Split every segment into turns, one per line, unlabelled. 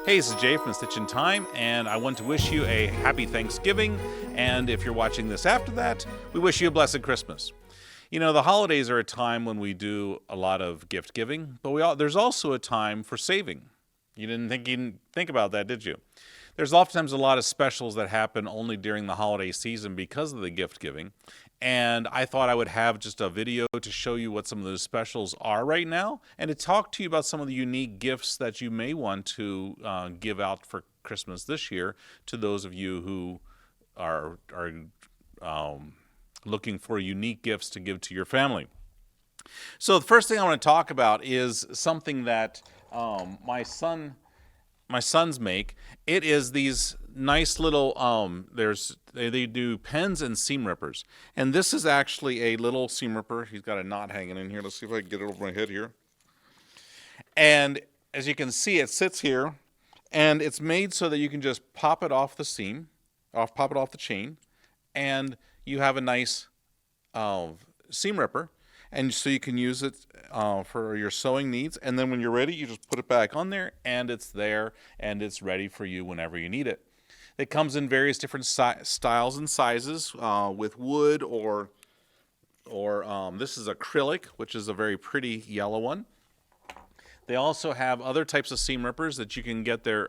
Hey, this is Jay from Stitch in Time, and I want to wish you a happy Thanksgiving, and if you're watching this after that, we wish you a blessed Christmas. You know, the holidays are a time when we do a lot of gift giving, but there's also a time for saving. You didn't think about that, did you? There's oftentimes a lot of specials that happen only during the holiday season because of the gift giving. And I thought I would have just a video to show you what some of those specials are right now and to talk to you about some of the unique gifts that you may want to give out for Christmas this year to those of you who are looking for unique gifts to give to your family. So the first thing I want to talk about is something that my sons make. It is these nice little they do pens and seam rippers, and this is actually a little seam ripper. He's got a knot hanging in here. Let's see if I can get it over my head here. And as you can see, it sits here, and it's made so that you can just pop it off the seam, pop it off the chain, and you have a nice seam ripper. And so you can use it for your sewing needs. And then when you're ready, you just put it back on there, and it's there, and it's ready for you whenever you need it. It comes in various different styles and sizes with wood or this is acrylic, which is a very pretty yellow one. They also have other types of seam rippers that you can get their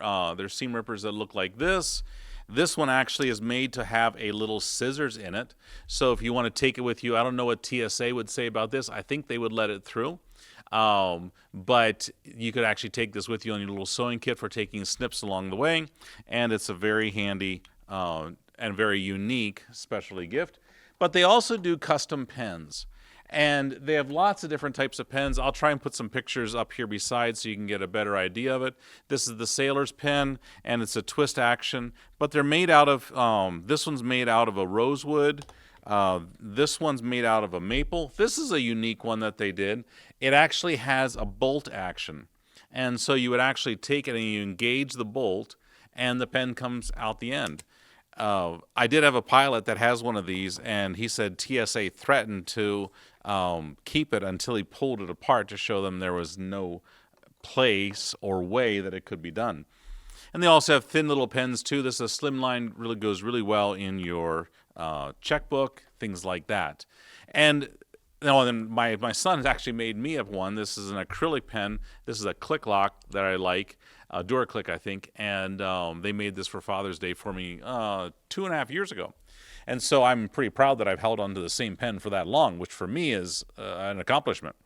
seam rippers that look like this. This one actually is made to have a little scissors in it. So if you want to take it with you, I don't know what TSA would say about this. I think they would let it through. But you could actually take this with you on your little sewing kit for taking snips along the way. And it's a very handy and very unique specialty gift. But they also do custom pens. And they have lots of different types of pens. I'll try and put some pictures up here beside so you can get a better idea of it. This is the Sailor's pen, and it's a twist action. But they're made out of, this one's made out of a rosewood. This one's made out of a maple. This is a unique one that they did. It actually has a bolt action. And so you would actually take it and you engage the bolt, and the pen comes out the end. I did have a pilot that has one of these, and he said TSA threatened to keep it until he pulled it apart to show them there was no place or way that it could be done. And they also have thin little pens too. This is a slimline, really goes really well in your checkbook, things like that. And then my son has actually made me up one. This is an acrylic pen. This is a click lock that I like. DuraClick, I think, and they made this for Father's Day for me 2.5 years ago. And so I'm pretty proud that I've held onto the same pen for that long, which for me is an accomplishment.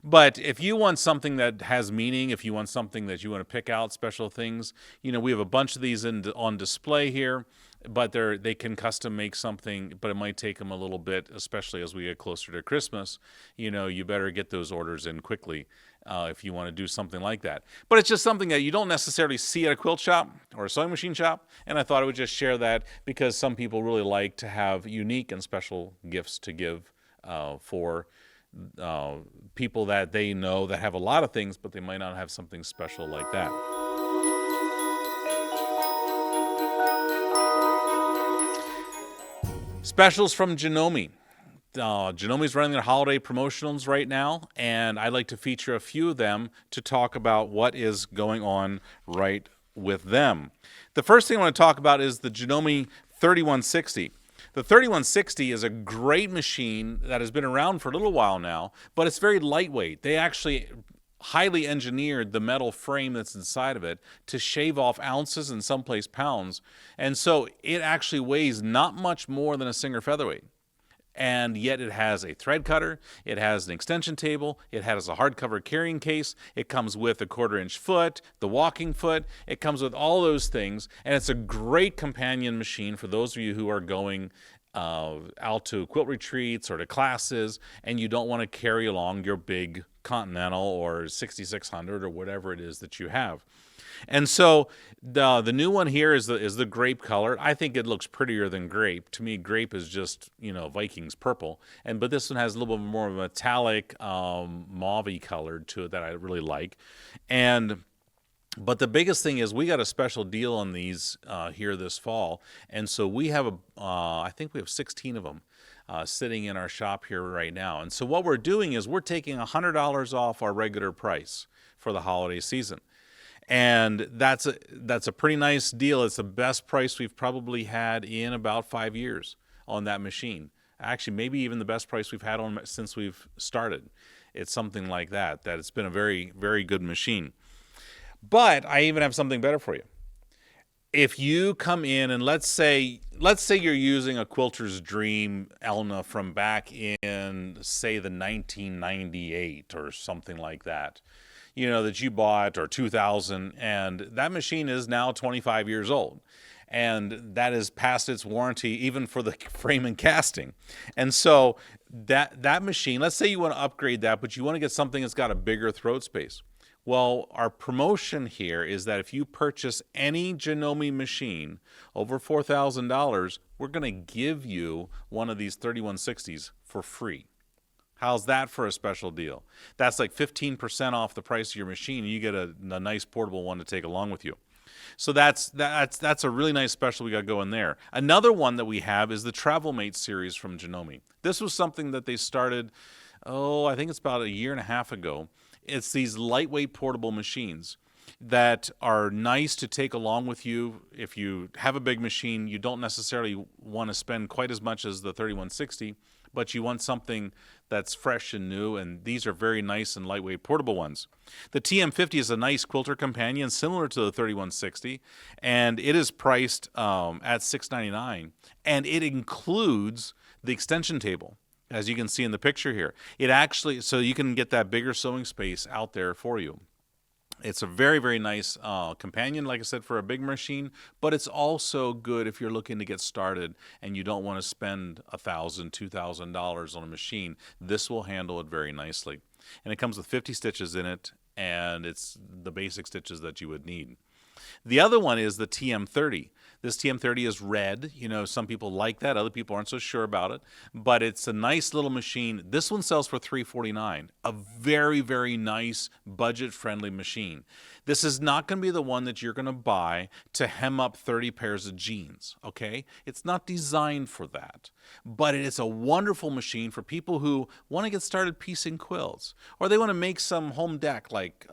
But if you want something that has meaning, if you want something that you want to pick out, special things, you know, we have a bunch of these on display here, but they can custom make something, but it might take them a little bit, especially as we get closer to Christmas. You know, you better get those orders in quickly if you want to do something like that. But it's just something that you don't necessarily see at a quilt shop or a sewing machine shop, and I thought I would just share that because some people really like to have unique and special gifts to give for people that they know that have a lot of things, but they might not have something special like that. Specials from Janome. Janome's running their holiday promotionals right now, and I'd like to feature a few of them to talk about what is going on right with them. The first thing I want to talk about is the Janome 3160. The 3160 is a great machine that has been around for a little while now, but it's very lightweight. They actually highly engineered the metal frame that's inside of it to shave off ounces and someplace pounds, and so it actually weighs not much more than a Singer featherweight. And yet it has a thread cutter, it has an extension table, it has a hardcover carrying case, it comes with a 1/4-inch foot, the walking foot, it comes with all those things, and it's a great companion machine for those of you who are going out to quilt retreats or to classes, and you don't want to carry along your big Continental or 6600 or whatever it is that you have. And so the new one here is the grape color. I think it looks prettier than grape. To me, grape is just, you know, Vikings purple. But this one has a little bit more of a metallic mauve-y color to it that I really like. But the biggest thing is we got a special deal on these here this fall. And so we have I think we have 16 of them sitting in our shop here right now. And so what we're doing is we're taking $100 off our regular price for the holiday season. And that's a pretty nice deal. It's the best price we've probably had in about 5 years on that machine. Actually, maybe even the best price we've had on since we've started. It's something like that. That it's been a very, very good machine. But I even have something better for you. If you come in and let's say you're using a Quilter's Dream Elna from back in, say, the 1998 or something like that, you know, that you bought, or 2000, and that machine is now 25 years old. And that is past its warranty, even for the frame and casting. And so that machine, let's say you want to upgrade that, but you want to get something that's got a bigger throat space. Well, our promotion here is that if you purchase any Janome machine over $4,000, we're going to give you one of these 3160s for free. How's that for a special deal? That's like 15% off the price of your machine, and you get a nice portable one to take along with you. So that's a really nice special we got going there. Another one that we have is the Travel Mate series from Janome. This was something that they started, I think it's about a year and a half ago. It's these lightweight portable machines that are nice to take along with you. If you have a big machine, you don't necessarily want to spend quite as much as the 3160, but you want something that's fresh and new, and these are very nice and lightweight portable ones. The TM50 is a nice quilter companion similar to the 3160, and it is priced at $699, and it includes the extension table. As you can see in the picture here, it actually, so you can get that bigger sewing space out there for you. It's a very, very nice companion, like I said, for a big machine, but it's also good if you're looking to get started and you don't want to spend $1,000, $2,000 on a machine. This will handle it very nicely. And it comes with 50 stitches in it, and it's the basic stitches that you would need. The other one is the TM30. This TM30 is red. You know, some people like that. Other people aren't so sure about it. But it's a nice little machine. This one sells for $349. A very, very nice, budget-friendly machine. This is not going to be the one that you're going to buy to hem up 30 pairs of jeans, okay? It's not designed for that. But it is a wonderful machine for people who want to get started piecing quilts. Or they want to make some home deck like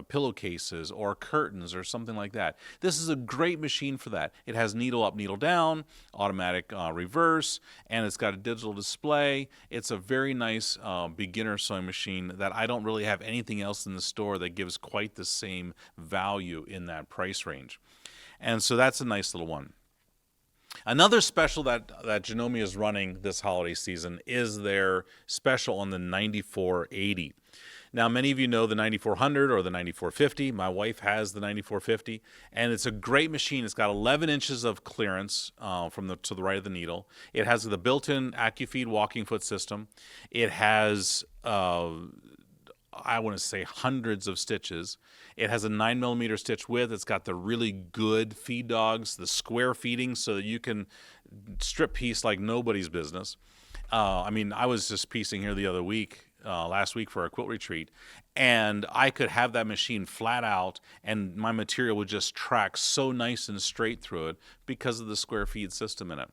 pillowcases or curtains or something like that. This is a great machine for that. It has needle up, needle down, automatic reverse, and it's got a digital display. It's a very nice beginner sewing machine that I don't really have anything else in the store that gives quite the same value in that price range. And so that's a nice little one. Another special that Janome is running this holiday season is their special on the 9480. Now, many of you know the 9400 or the 9450. My wife has the 9450, and it's a great machine. It's got 11 inches of clearance to the right of the needle. It has the built-in AccuFeed walking foot system. It has, I want to say, hundreds of stitches. It has a 9mm stitch width. It's got the really good feed dogs, the square feeding, so that you can strip piece like nobody's business. I mean, I was just piecing here the other week, last week for a quilt retreat, and I could have that machine flat out and my material would just track so nice and straight through it because of the square feed system in it.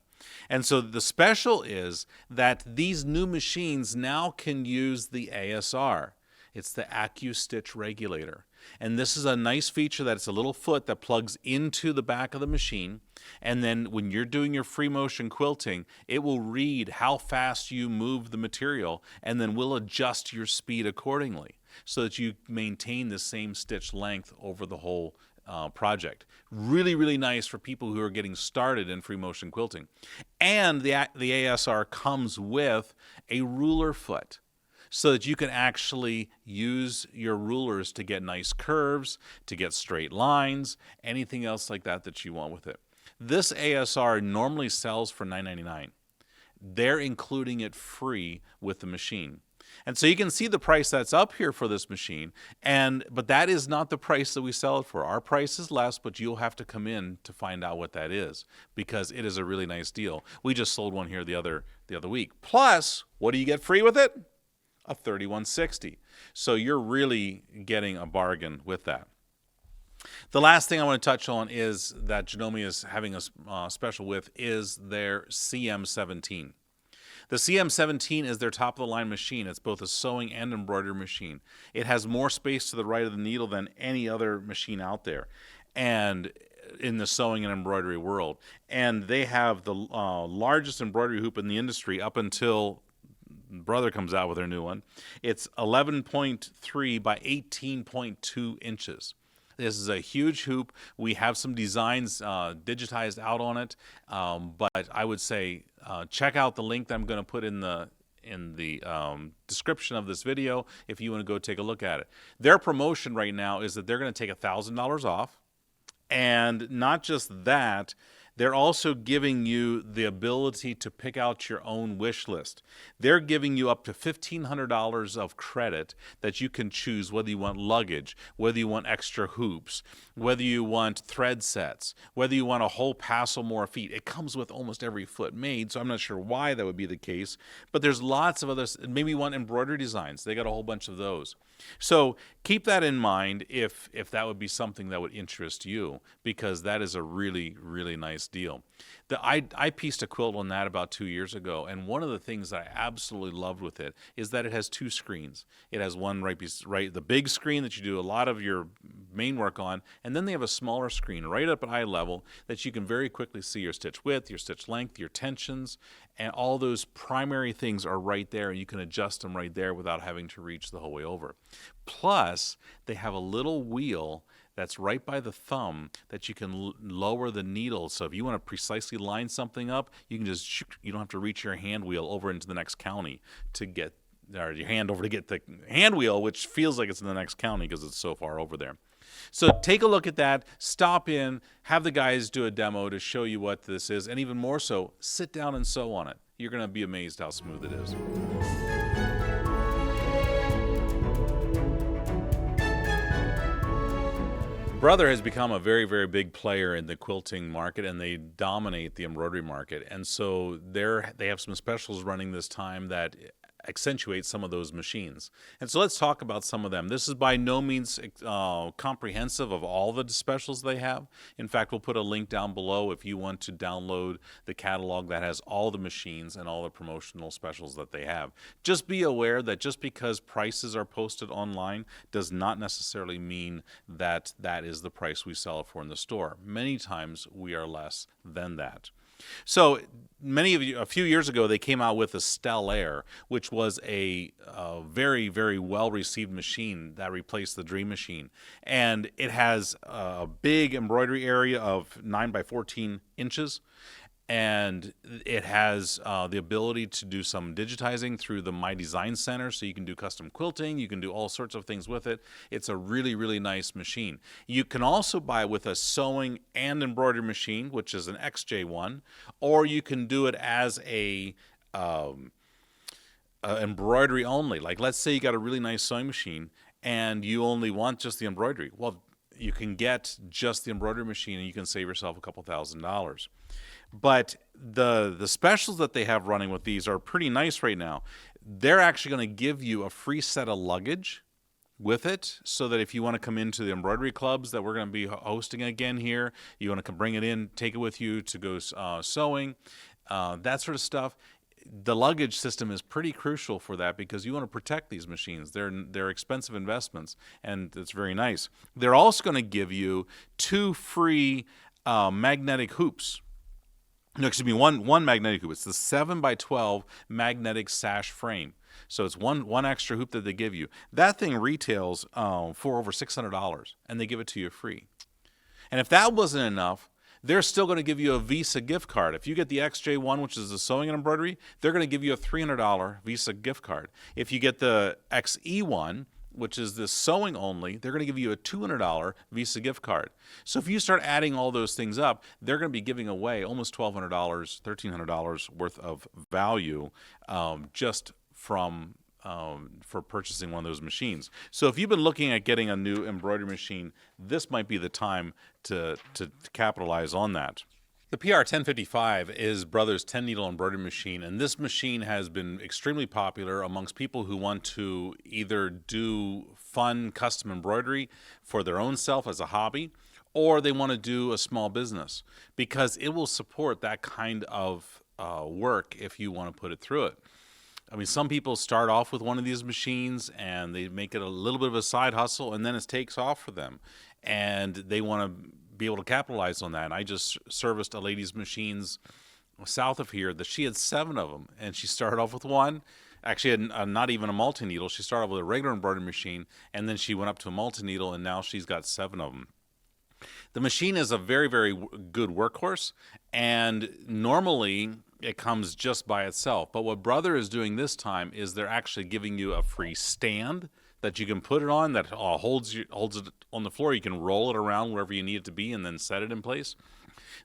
And so the special is that these new machines now can use the ASR. It's the AccuStitch regulator. And this is a nice feature that it's a little foot that plugs into the back of the machine. And then when you're doing your free motion quilting, it will read how fast you move the material and then will adjust your speed accordingly so that you maintain the same stitch length over the whole project. Really, really nice for people who are getting started in free motion quilting. And the ASR comes with a ruler foot, so that you can actually use your rulers to get nice curves, to get straight lines, anything else like that that you want with it. This ASR normally sells for $9.99. They're including it free with the machine. And so you can see the price that's up here for this machine, but that is not the price that we sell it for. Our price is less, but you'll have to come in to find out what that is, because it is a really nice deal. We just sold one here the other week. Plus, what do you get free with it? A 3160. So you're really getting a bargain with that. The last thing I want to touch on is that Janome is having a special with is their CM17. The CM17 is their top-of-the-line machine. It's both a sewing and embroidery machine. It has more space to the right of the needle than any other machine out there, and in the sewing and embroidery world. And they have the largest embroidery hoop in the industry up until brother comes out with their new one. It's 11.3 by 18.2 inches. This is a huge hoop. We have some designs digitized out on it, but I would say check out the link that I'm going to put in the description of this video if you want to go take a look at it. Their promotion right now is that they're going to take $1,000 off, and not just that, they're also giving you the ability to pick out your own wish list. They're giving you up to $1,500 of credit that you can choose whether you want luggage, whether you want extra hoops, whether you want thread sets, whether you want a whole passel more feet. It comes with almost every foot made, so I'm not sure why that would be the case. But there's lots of others. Maybe you want embroidery designs. They got a whole bunch of those. So keep that in mind if that would be something that would interest you, because that is a really, really nice deal. I pieced a quilt on that about 2 years ago, and one of the things that I absolutely loved with it is that it has two screens. It has one right the big screen that you do a lot of your main work on, and then they have a smaller screen right up at eye level that you can very quickly see your stitch width, your stitch length, your tensions, and all those primary things are right there, and you can adjust them right there without having to reach the whole way over. Plus, they have a little wheel that's right by the thumb that you can lower the needle. So if you want to precisely line something up, you can just, you don't have to reach your hand wheel over into the next county to get, or your hand over to get the hand wheel, which feels like it's in the next county because it's so far over there. So take a look at that, stop in, have the guys do a demo to show you what this is, and even more so, sit down and sew on it. You're going to be amazed how smooth it is. Brother has become a very, very big player in the quilting market, and they dominate the embroidery market. And so they have some specials running this time that accentuate some of those machines. And so let's talk about some of them. This is by no means comprehensive of all the specials they have. In fact, we'll put a link down below if you want to download the catalog that has all the machines and all the promotional specials that they have. Just be aware that just because prices are posted online does not necessarily mean that that is the price we sell it for in the store. Many times we are less than that. So many of you, a few years ago, they came out with a Stellaire, which was a very, very well-received machine that replaced the Dream Machine. And it has a big embroidery area of 9 by 14 inches. And it has the ability to do some digitizing through the My Design Center, so you can do custom quilting, you can do all sorts of things with it. It's a really, really nice machine. You can also buy it with a sewing and embroidery machine, which is an XJ1, or you can do it as a embroidery only. Like, let's say you got a really nice sewing machine and you only want just the embroidery. Well, you can get just the embroidery machine and you can save yourself a couple $1,000s. But the specials that they have running with these are pretty nice right now. They're actually going to give you a free set of luggage with it, so that if you want to come into the embroidery clubs that we're going to be hosting again here, you want to bring it in, take it with you to go sewing, that sort of stuff. The luggage system is pretty crucial for that because you want to protect these machines. They're expensive investments, and it's very nice. They're also going to give you 2 free magnetic hoops. No, excuse me, one magnetic hoop. It's the 7 by 12 magnetic sash frame. So it's one extra hoop that they give you. That thing retails for over $600, and they give it to you free. And if that wasn't enough, they're still going to give you a Visa gift card. If you get the XJ1, which is the sewing and embroidery, they're going to give you a $300 Visa gift card. If you get the XE1, which is the sewing only, they're going to give you a $200 Visa gift card. So if you start adding all those things up, they're going to be giving away almost $1,200, $1,300 worth of value just from for purchasing one of those machines. So if you've been looking at getting a new embroidery machine, this might be the time to capitalize on that. The PR1055 is Brother's 10-needle embroidery machine, and this machine has been extremely popular amongst people who want to either do fun custom embroidery for their own self as a hobby, or they want to do a small business, because it will support that kind of work if you want to put it through it. I mean, some people start off with one of these machines and they make it a little bit of a side hustle, and then it takes off for them, and they want to be able to capitalize on that. And I just serviced a lady's machines south of here that she had 7 of them, and she started off with one. Actually, had not even a multi-needle. She started off with a regular embroidery machine, and then she went up to a multi-needle, and now she's got 7 of them. The machine is a very, very good workhorse, and normally it comes just by itself. But what Brother is doing this time is they're actually giving you a free stand that you can put it on that holds it on the floor. You can roll it around wherever you need it to be and then set it in place.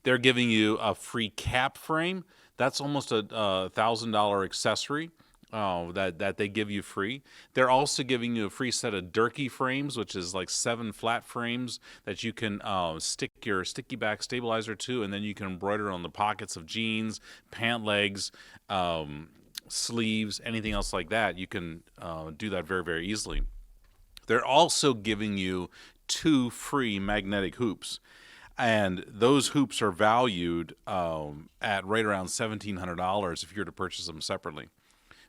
They're giving you a free cap frame. That's almost a $1,000 accessory that they give you free. They're also giving you a free set of Durkee frames, which is like 7 flat frames that you can stick your sticky back stabilizer to, and then you can embroider on the pockets of jeans, pant legs, sleeves, anything else like that. You can do that very, very easily. They're also giving you 2 free magnetic hoops. And those hoops are valued at right around $1,700 if you were to purchase them separately.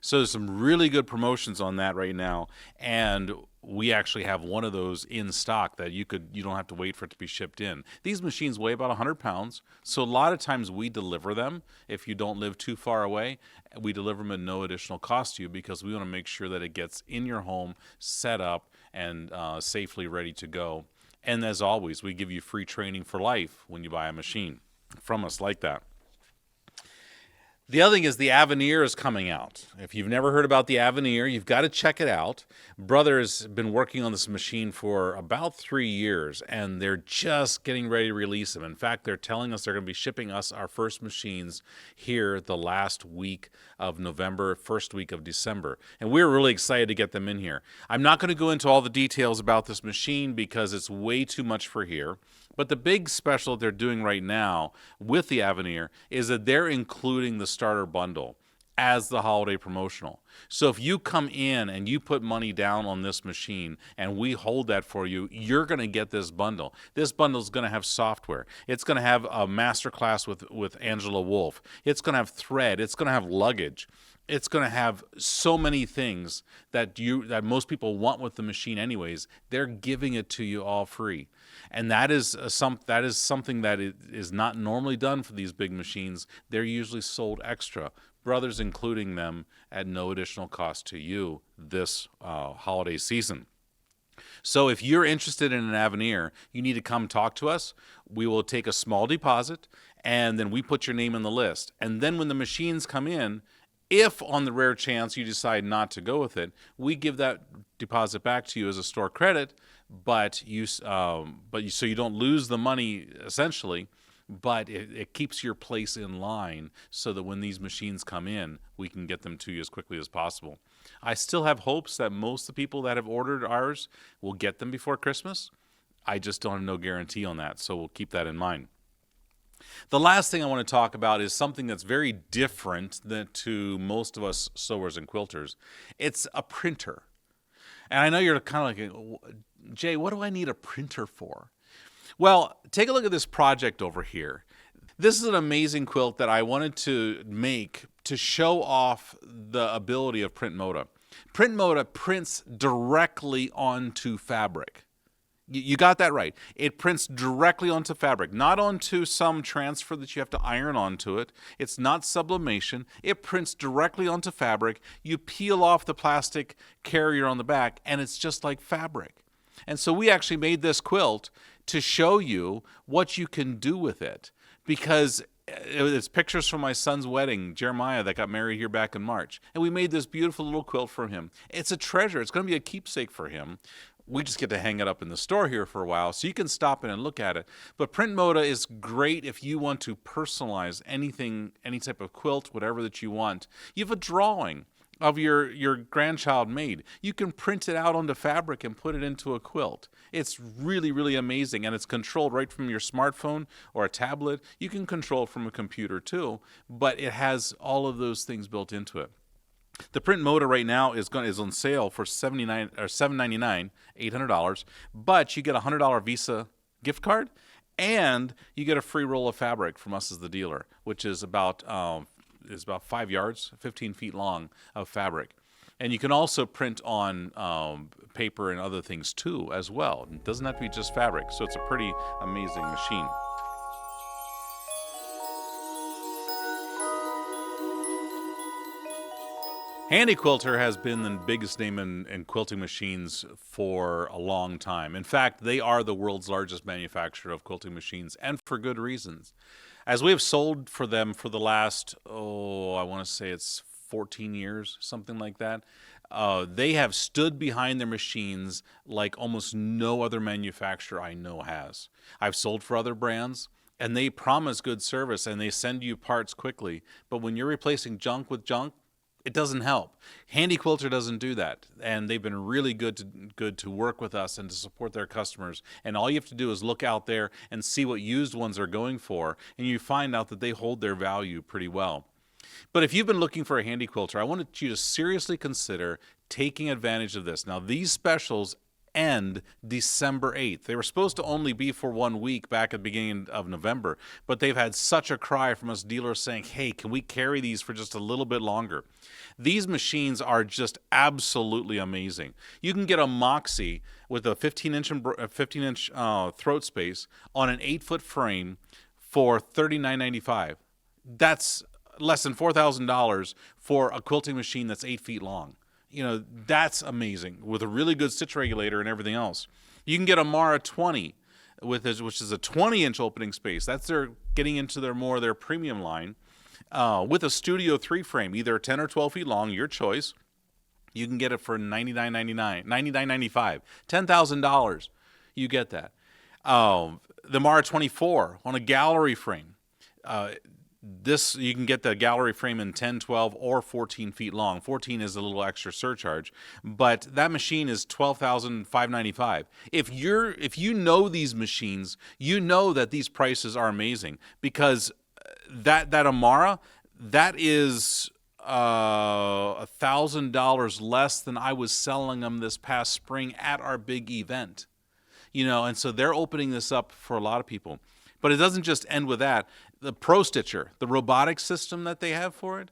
So there's some really good promotions on that right now, and we actually have one of those in stock that you don't have to wait for it to be shipped in. These machines weigh about 100 pounds, so a lot of times we deliver them. If you don't live too far away, we deliver them at no additional cost to you because we want to make sure that it gets in your home, set up, and safely ready to go. And as always, we give you free training for life when you buy a machine from us like that. The other thing is the Aveneer is coming out. If you've never heard about the Aveneer, you've got to check it out. Brother has been working on this machine for about 3 years, and they're just getting ready to release them. In fact, they're telling us they're going to be shipping us our first machines here the last week of November, first week of December. And we're really excited to get them in here. I'm not going to go into all the details about this machine because it's way too much for here. But the big special they're doing right now with the Aveneer is that they're including the starter bundle as the holiday promotional. So if you come in and you put money down on this machine and we hold that for you, you're going to get this bundle. This bundle is going to have software. It's going to have a masterclass with Angela Wolf. It's going to have thread. It's going to have luggage. It's going to have so many things that most people want with the machine anyways. They're giving it to you all free. And that is something that is not normally done for these big machines. They're usually sold extra. Brother's including them at no additional cost to you this holiday season. So if you're interested in an Aveneer, you need to come talk to us. We will take a small deposit, and then we put your name in the list. And then when the machines come in, if on the rare chance you decide not to go with it, we give that deposit back to you as a store credit, so you don't lose the money essentially, but it keeps your place in line so that when these machines come in, we can get them to you as quickly as possible. I still have hopes that most of the people that have ordered ours will get them before Christmas. I just don't have no guarantee on that, so we'll keep that in mind. The last thing I want to talk about is something that's very different to most of us sewers and quilters. It's a printer. And I know you're kind of like, Jay, what do I need a printer for? Well, take a look at this project over here. This is an amazing quilt that I wanted to make to show off the ability of PrintModa. PrintModa prints directly onto fabric. You got that right. It prints directly onto fabric, not onto some transfer that you have to iron onto it. It's not sublimation. It prints directly onto fabric. You peel off the plastic carrier on the back, and it's just like fabric. And so we actually made this quilt to show you what you can do with it, because it's pictures from my son's wedding, Jeremiah, that got married here back in March. And we made this beautiful little quilt for him. It's a treasure. It's going to be a keepsake for him. We just get to hang it up in the store here for a while, so you can stop in and look at it. But PrintModa is great if you want to personalize anything, any type of quilt, whatever that you want. You have a drawing of your grandchild made. You can print it out onto fabric and put it into a quilt. It's really, really amazing, and it's controlled right from your smartphone or a tablet. You can control it from a computer too, but it has all of those things built into it. The PrintModa right now is on sale for $799, $800, but you get a $100 Visa gift card, and you get a free roll of fabric from us as the dealer, which is about is about 5 yards, 15 feet long of fabric. And you can also print on paper and other things too as well. It doesn't have to be just fabric, so it's a pretty amazing machine. Handi Quilter has been the biggest name in quilting machines for a long time. In fact, they are the world's largest manufacturer of quilting machines, and for good reasons. As we have sold for them for the last, I want to say it's 14 years, something like that, they have stood behind their machines like almost no other manufacturer I know has. I've sold for other brands, and they promise good service, and they send you parts quickly. But when you're replacing junk with junk, it doesn't help. Handi Quilter doesn't do that, and they've been really good to work with us and to support their customers. And all you have to do is look out there and see what used ones are going for, and you find out that they hold their value pretty well. But if you've been looking for a Handi Quilter, I wanted you to seriously consider taking advantage of this. Now, these specials end December 8th. They were supposed to only be for 1 week back at the beginning of November, but they've had such a cry from us dealers saying, hey, can we carry these for just a little bit longer? These machines are just absolutely amazing. You can get a Moxie with a 15-inch throat space on an 8-foot frame for $39.95. That's less than $4,000 for a quilting machine that's 8 feet long. You know, that's amazing, with a really good stitch regulator and everything else. You can get a Amara 20, which is a 20-inch opening space. That's their getting into their premium line, with a Studio 3 frame, either 10 or 12 feet long, your choice. You can get it for $99.95, $10,000. You get that. The Amara 24 on a gallery frame. This, you can get the gallery frame in 10, 12, or 14 feet long. 14 is a little extra surcharge, but that machine is $12,595. If you know these machines, you know that these prices are amazing, because that Amara, that is $1,000 less than I was selling them this past spring at our big event. You know, and so they're opening this up for a lot of people. But it doesn't just end with that. The ProStitcher, the robotic system that they have for it,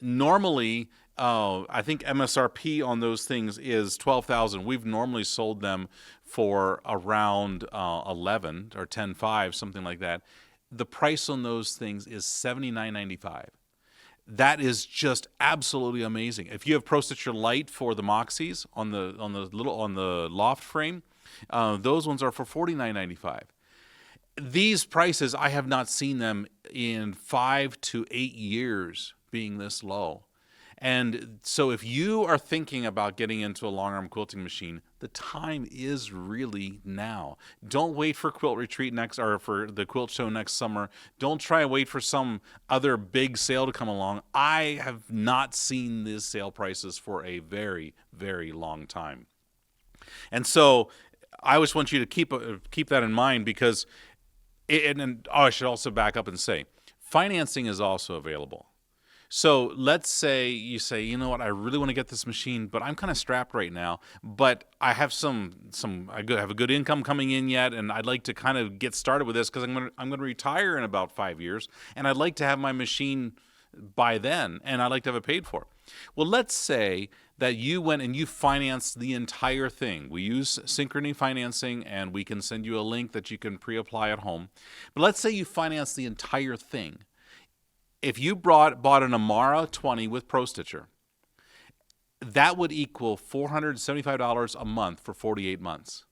normally, I think MSRP on those things is $12,000. We've normally sold them for around 11 or 10.5, something like that. The price on those things is $79.95. That is just absolutely amazing. If you have ProStitcher Lite for the Moxies on the loft frame, those ones are for $49.95. These prices, I have not seen them in 5 to 8 years being this low. And so if you are thinking about getting into a long arm quilting machine, the time is really now. Don't wait for Quilt Retreat or for the Quilt Show next summer. Don't try and wait for some other big sale to come along. I have not seen these sale prices for a very, very long time. And so I just want you to keep that in mind, because I should also back up and say, financing is also available. So let's say you say, you know what, I really want to get this machine, but I'm kind of strapped right now, but I have I have a good income coming in yet, and I'd like to kind of get started with this because I'm going to retire in about 5 years, and I'd like to have my machine by then, and I'd like to have it paid for. Well, let's say that you went and you financed the entire thing. We use Synchrony financing, and we can send you a link that you can pre-apply at home. But let's say you finance the entire thing. If you bought an Amara 20 with ProStitcher, that would equal $475 a month for 48 months.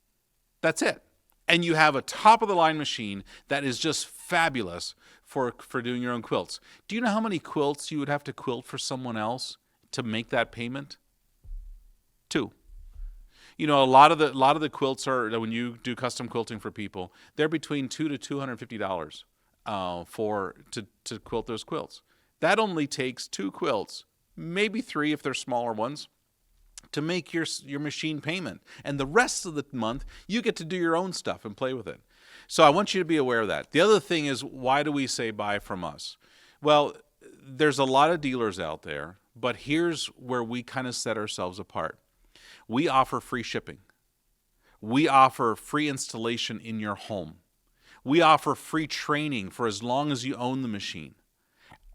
That's it. And you have a top-of-the-line machine that is just fabulous for doing your own quilts. Do you know how many quilts you would have to quilt for someone else to make that payment? 2. You know, a lot of the quilts are, when you do custom quilting for people, they're between $200 to $250 to quilt those quilts. That only takes 2 quilts, maybe 3 if they're smaller ones, to make your machine payment. And the rest of the month, you get to do your own stuff and play with it. So I want you to be aware of that. The other thing is, why do we say buy from us? Well, there's a lot of dealers out there, but here's where we kind of set ourselves apart. We offer free shipping. We offer free installation in your home. We offer free training for as long as you own the machine.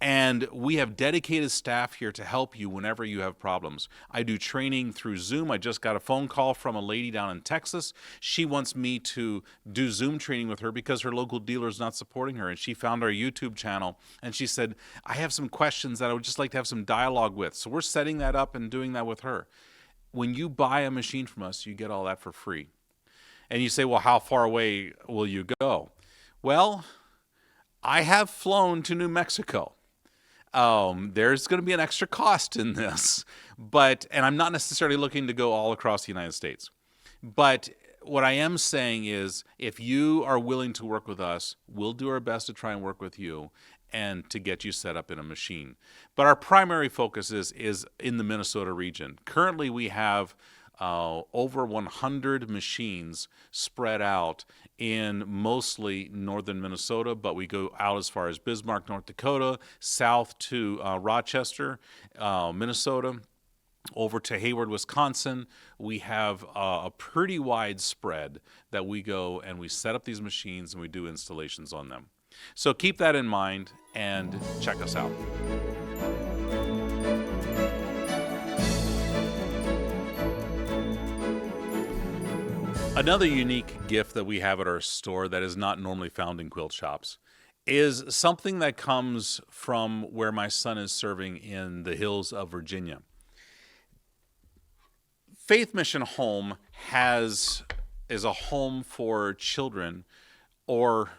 And we have dedicated staff here to help you whenever you have problems. I do training through Zoom. I just got a phone call from a lady down in Texas. She wants me to do Zoom training with her because her local dealer is not supporting her. And she found our YouTube channel and she said, I have some questions that I would just like to have some dialogue with. So we're setting that up and doing that with her. When you buy a machine from us, you get all that for free. And you say, well, how far away will you go? Well, I have flown to New Mexico. There's going to be an extra cost in this, and I'm not necessarily looking to go all across the United States. But what I am saying is, if you are willing to work with us, we'll do our best to try and work with you and to get you set up in a machine. But our primary focus is in the Minnesota region. Currently, we have over 100 machines spread out in mostly northern Minnesota, but we go out as far as Bismarck, North Dakota, south to Rochester, Minnesota, over to Hayward, Wisconsin. We have a pretty wide spread that we go and we set up these machines and we do installations on them. So keep that in mind and check us out. Another unique gift that we have at our store that is not normally found in quilt shops is something that comes from where my son is serving in the hills of Virginia. Faith Mission Home is a home for children or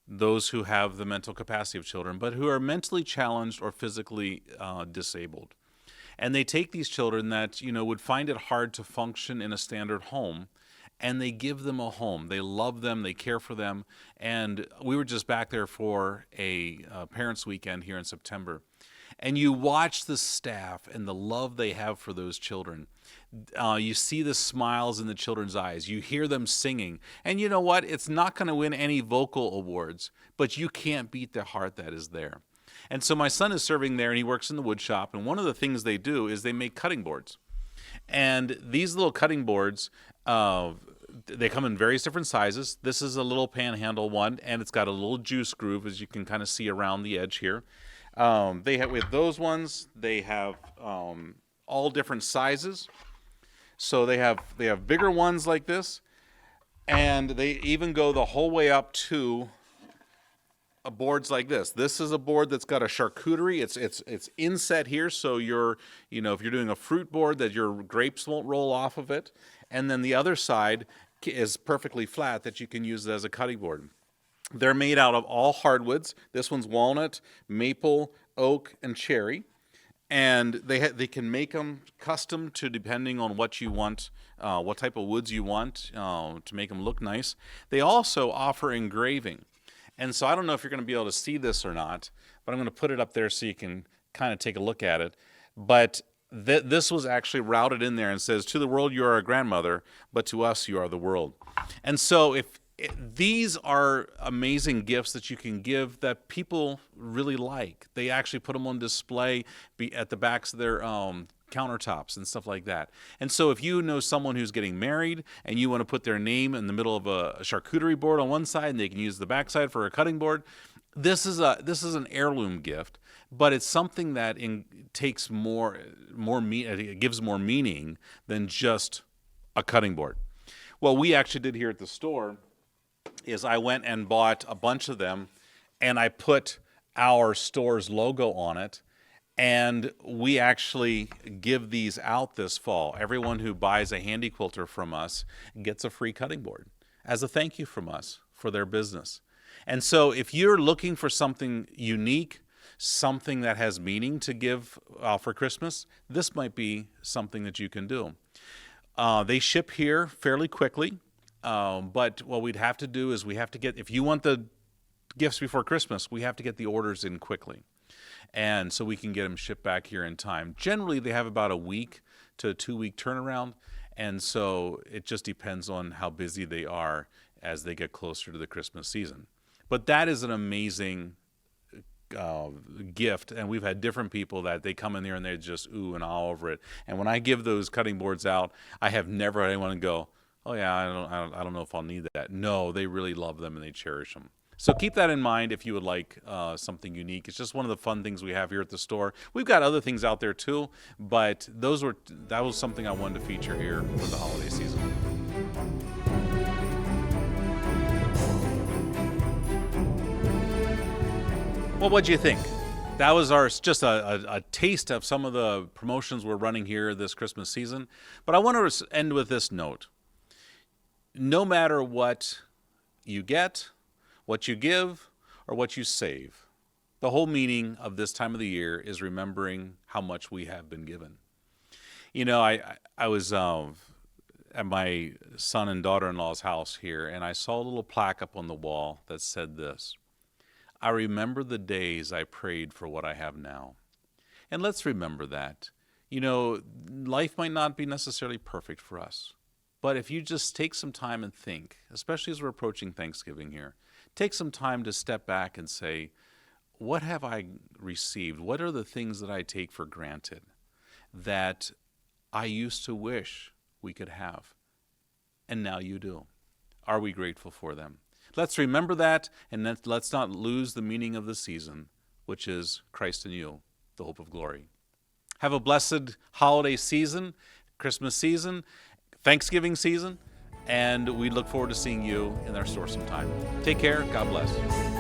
those who have the mental capacity of children, but who are mentally challenged or physically disabled. And they take these children that, would find it hard to function in a standard home, and they give them a home. They love them, they care for them, and we were just back there for a parents' weekend here in September. And you watch the staff and the love they have for those children. You see the smiles in the children's eyes. You hear them singing. And you know what? It's not going to win any vocal awards, but you can't beat the heart that is there. And so my son is serving there, and he works in the wood shop. And one of the things they do is they make cutting boards. And these little cutting boards, they come in various different sizes. This is a little panhandle one, and it's got a little juice groove, as you can kind of see around the edge here. We have those ones. They have all different sizes. So they have bigger ones like this, and they even go the whole way up to boards like this. This is a board that's got a charcuterie. It's inset here, so if you're doing a fruit board, that your grapes won't roll off of it. And then the other side is perfectly flat that you can use it as a cutting board. They're made out of all hardwoods. This one's walnut, maple, oak, and cherry. And they can make them custom to depending on what you want, what type of woods you want to make them look nice. They also offer engraving. And so I don't know if you're going to be able to see this or not, but I'm going to put it up there so you can kind of take a look at it. But this was actually routed in there and says, to the world you are a grandmother, but to us you are the world. And so these are amazing gifts that you can give that people really like. They actually put them on display at the backs of their countertops and stuff like that. And so if you know someone who's getting married and you want to put their name in the middle of a charcuterie board on one side and they can use the backside for a cutting board, this is an heirloom gift, but it's something that takes it gives more meaning than just a cutting board. What we actually did here at the store is I went and bought a bunch of them, and I put our store's logo on it, and we actually give these out this fall. Everyone who buys a Handi Quilter from us gets a free cutting board as a thank you from us for their business. And so if you're looking for something unique, something that has meaning to give for Christmas, this might be something that you can do. They ship here fairly quickly. But what we'd have to do is if you want the gifts before Christmas, we have to get the orders in quickly. And so we can get them shipped back here in time. Generally, they have about a week to a 2-week turnaround. And so it just depends on how busy they are as they get closer to the Christmas season. But that is an amazing gift. And we've had different people that they come in there and they're just ooh and ah over it. And when I give those cutting boards out, I have never had anyone go, oh yeah, I don't know if I'll need that. No, they really love them and they cherish them. So keep that in mind if you would like something unique. It's just one of the fun things we have here at the store. We've got other things out there too, but that was something I wanted to feature here for the holiday season. Well, what'd you think? That was just a taste of some of the promotions we're running here this Christmas season. But I want to end with this note. No matter what you get, what you give, or what you save, the whole meaning of this time of the year is remembering how much we have been given. You know, I was at my son and daughter-in-law's house here, and I saw a little plaque up on the wall that said this: I remember the days I prayed for what I have now. And let's remember that. You know, life might not be necessarily perfect for us, but if you just take some time and think, especially as we're approaching Thanksgiving here, take some time to step back and say, what have I received? What are the things that I take for granted that I used to wish we could have? And now you do. Are we grateful for them? Let's remember that, and let's not lose the meaning of the season, which is Christ in you, the hope of glory. Have a blessed holiday season, Christmas season, Thanksgiving season, and we look forward to seeing you in our store sometime. Take care. God bless.